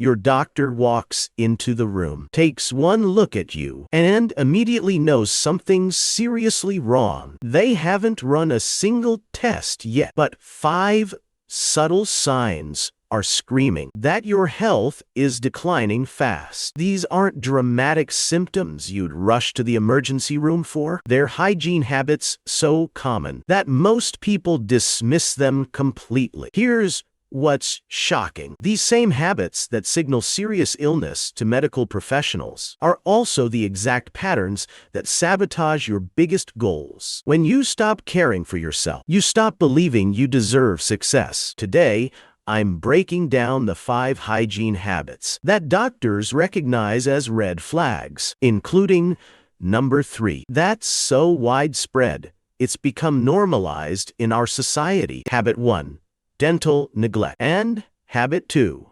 Your doctor walks into the room, takes one look at you, and immediately knows something's seriously wrong. They haven't run a single test yet, but 5 subtle signs are screaming that your health is declining fast. These aren't dramatic symptoms you'd rush to the emergency room for. They're hygiene habits so common that most people dismiss them completely. Here's what's shocking. These same habits that signal serious illness to medical professionals are also the exact patterns that sabotage your biggest goals. When you stop caring for yourself, you stop believing you deserve success. Today, I'm breaking down the 5 hygiene habits that doctors recognize as red flags, including number 3. That's so widespread, it's become normalized in our society. Habit 1. Dental neglect. And habit 2.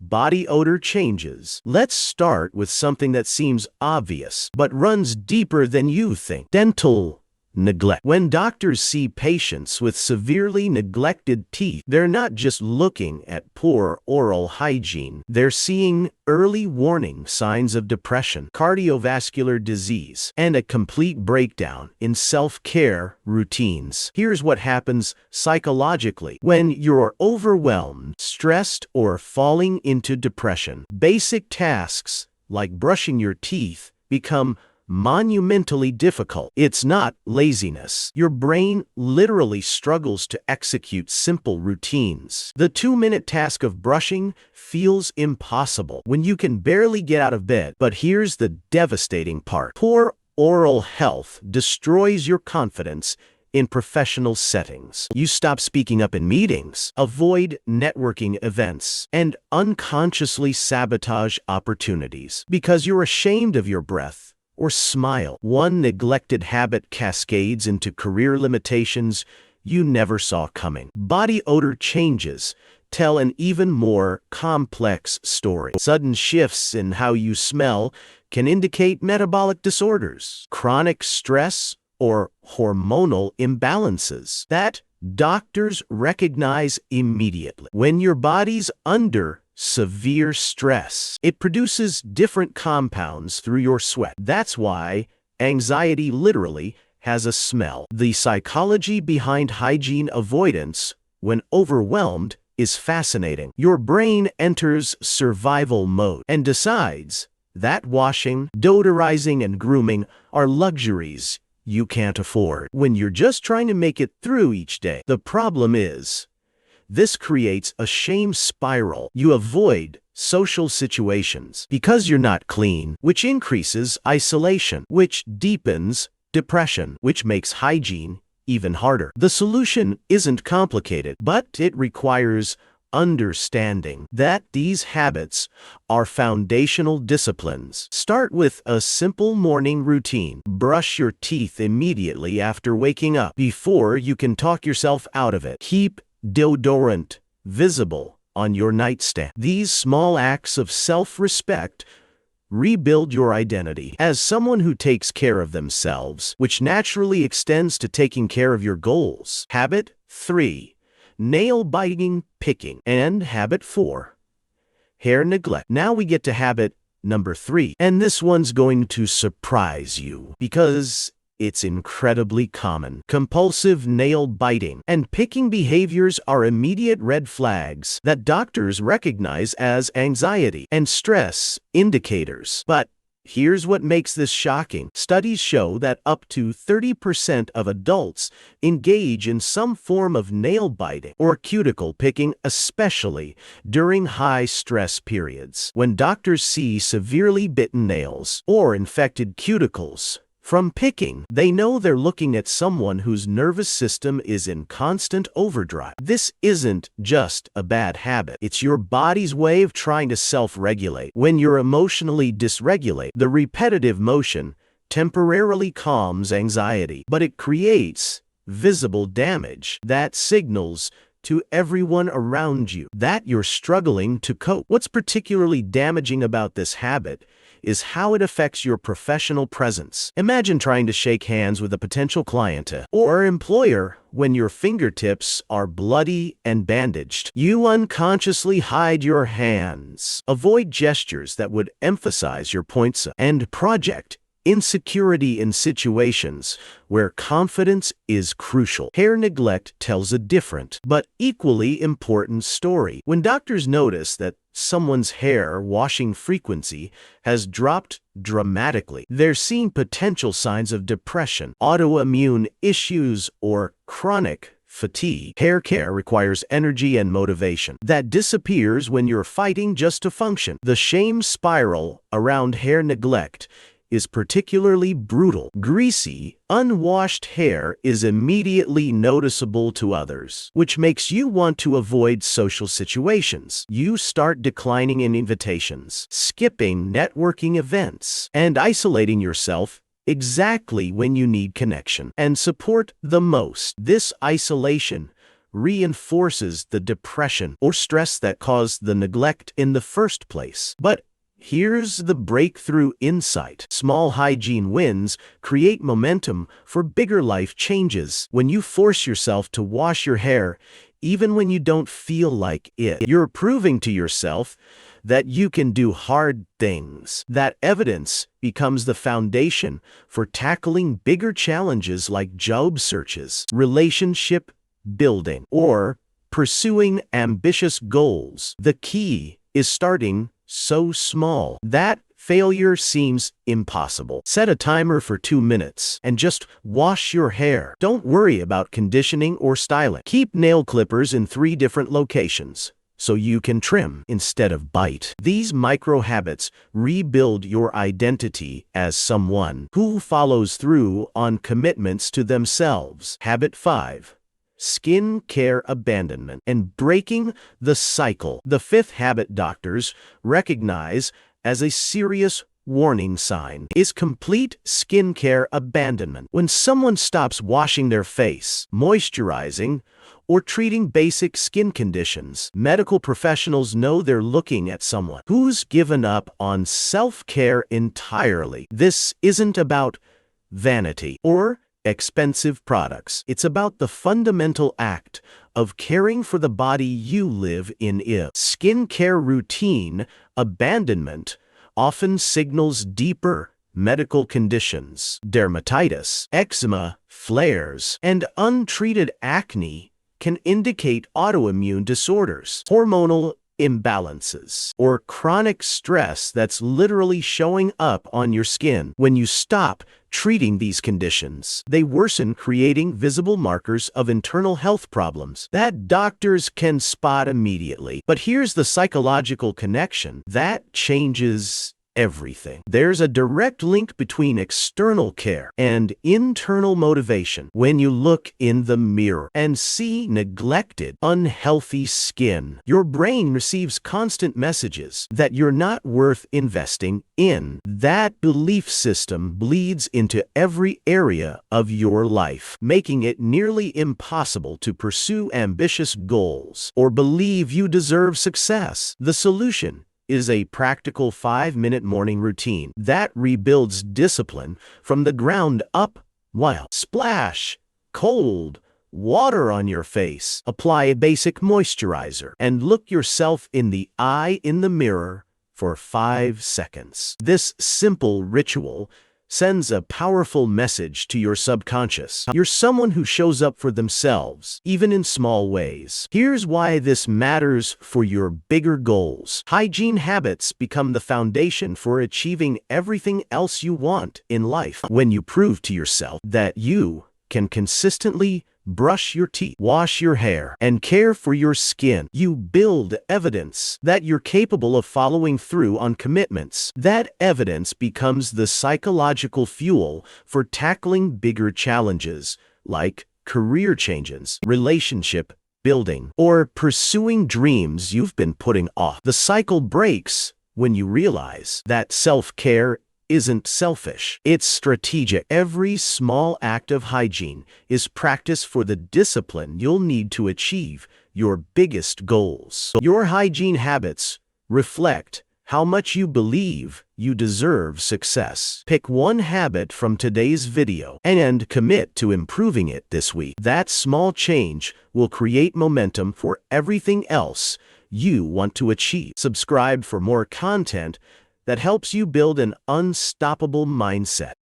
Body odor changes. Let's start with something that seems obvious, but runs deeper than you think. Dental neglect. When doctors see patients with severely neglected teeth, they're not just looking at poor oral hygiene. They're seeing early warning signs of depression, cardiovascular disease, and a complete breakdown in self-care routines. Here's what happens psychologically. When you're overwhelmed, stressed, or falling into depression, basic tasks like brushing your teeth become monumentally difficult. It's not laziness. Your brain literally struggles to execute simple routines. The 2-minute task of brushing feels impossible when you can barely get out of bed. But here's the devastating part. Poor oral health destroys your confidence in professional settings. You stop speaking up in meetings, avoid networking events, and unconsciously sabotage opportunities because you're ashamed of your breath or smile. One neglected habit cascades into career limitations you never saw coming. Body odor changes tell an even more complex story. Sudden shifts in how you smell can indicate metabolic disorders, chronic stress, or hormonal imbalances that doctors recognize immediately. When your body's under severe stress, it produces different compounds through your sweat. That's why anxiety literally has a smell. The psychology behind hygiene avoidance when overwhelmed is fascinating. Your brain enters survival mode and decides that washing, deodorizing, and grooming are luxuries you can't afford when you're just trying to make it through each day. The problem is, this creates a shame spiral. You avoid social situations because you're not clean, which increases isolation, which deepens depression, which makes hygiene even harder. The solution isn't complicated, but it requires understanding that these habits are foundational disciplines. Start with a simple morning routine. Brush your teeth immediately after waking up before you can talk yourself out of it. Keep deodorant visible on your nightstand. These small acts of self-respect rebuild your identity as someone who takes care of themselves, which naturally extends to taking care of your goals. Habit 3. Nail biting, picking. And habit 4. Hair neglect. Now we get to habit number 3. And this one's going to surprise you because it's incredibly common. Compulsive nail biting and picking behaviors are immediate red flags that doctors recognize as anxiety and stress indicators. But here's what makes this shocking. Studies show that up to 30% of adults engage in some form of nail biting or cuticle picking, especially during high-stress periods. When doctors see severely bitten nails or infected cuticles from picking, they know they're looking at someone whose nervous system is in constant overdrive. This isn't just a bad habit. It's your body's way of trying to self-regulate. When you're emotionally dysregulated, the repetitive motion temporarily calms anxiety, but it creates visible damage that signals to everyone around you that you're struggling to cope. What's particularly damaging about this habit is how it affects your professional presence. Imagine trying to shake hands with a potential client or employer when your fingertips are bloody and bandaged. You unconsciously hide your hands, avoid gestures that would emphasize your points, and project insecurity in situations where confidence is crucial. Hair neglect tells a different, but equally important story. When doctors notice that someone's hair washing frequency has dropped dramatically, they're seeing potential signs of depression, autoimmune issues, or chronic fatigue. Hair care requires energy and motivation that disappears when you're fighting just to function. The shame spiral around hair neglect is particularly brutal. Greasy, unwashed hair is immediately noticeable to others, which makes you want to avoid social situations. You start declining in invitations, skipping networking events, and isolating yourself exactly when you need connection and support the most. This isolation reinforces the depression or stress that caused the neglect in the first place. But here's the breakthrough insight. Small hygiene wins create momentum for bigger life changes. When you force yourself to wash your hair, even when you don't feel like it, you're proving to yourself that you can do hard things. That evidence becomes the foundation for tackling bigger challenges like job searches, relationship building, or pursuing ambitious goals. The key is starting so small that failure seems impossible. Set a timer for 2 minutes and just wash your hair. Don't worry about conditioning or styling. Keep nail clippers in 3 different locations so you can trim instead of bite. These micro habits rebuild your identity as someone who follows through on commitments to themselves. Habit 5. Skin care abandonment and breaking the cycle. The 5th habit doctors recognize as a serious warning sign is complete skincare abandonment. When someone stops washing their face, moisturizing, or treating basic skin conditions, medical professionals know they're looking at someone who's given up on self-care entirely. This isn't about vanity or expensive products. It's about the fundamental act of caring for the body you live in. Skincare routine abandonment often signals deeper medical conditions. Dermatitis, eczema, flares, and untreated acne can indicate autoimmune disorders, hormonal imbalances, or chronic stress that's literally showing up on your skin. When you stop treating these conditions, they worsen, creating visible markers of internal health problems that doctors can spot immediately. But here's the psychological connection that changes everything. There's a direct link between external care and internal motivation. When you look in the mirror and see neglected, unhealthy skin, your brain receives constant messages that you're not worth investing in. That belief system bleeds into every area of your life, making it nearly impossible to pursue ambitious goals or believe you deserve success. The solution is a practical 5-minute morning routine that rebuilds discipline from the ground up. While splash cold water on your face, apply a basic moisturizer, and look yourself in the eye in the mirror for 5 seconds. This simple ritual sends a powerful message to your subconscious. You're someone who shows up for themselves, even in small ways. Here's why this matters for your bigger goals. Hygiene habits become the foundation for achieving everything else you want in life. When you prove to yourself that you can consistently brush your teeth, wash your hair, and care for your skin, you build evidence that you're capable of following through on commitments. That evidence becomes the psychological fuel for tackling bigger challenges like career changes, relationship building, or pursuing dreams you've been putting off. The cycle breaks when you realize that self-care isn't selfish, it's strategic. Every small act of hygiene is practice for the discipline you'll need to achieve your biggest goals. Your hygiene habits reflect how much you believe you deserve success. Pick one habit from today's video and commit to improving it this week. That small change will create momentum for everything else you want to achieve. Subscribe for more content that helps you build an unstoppable mindset.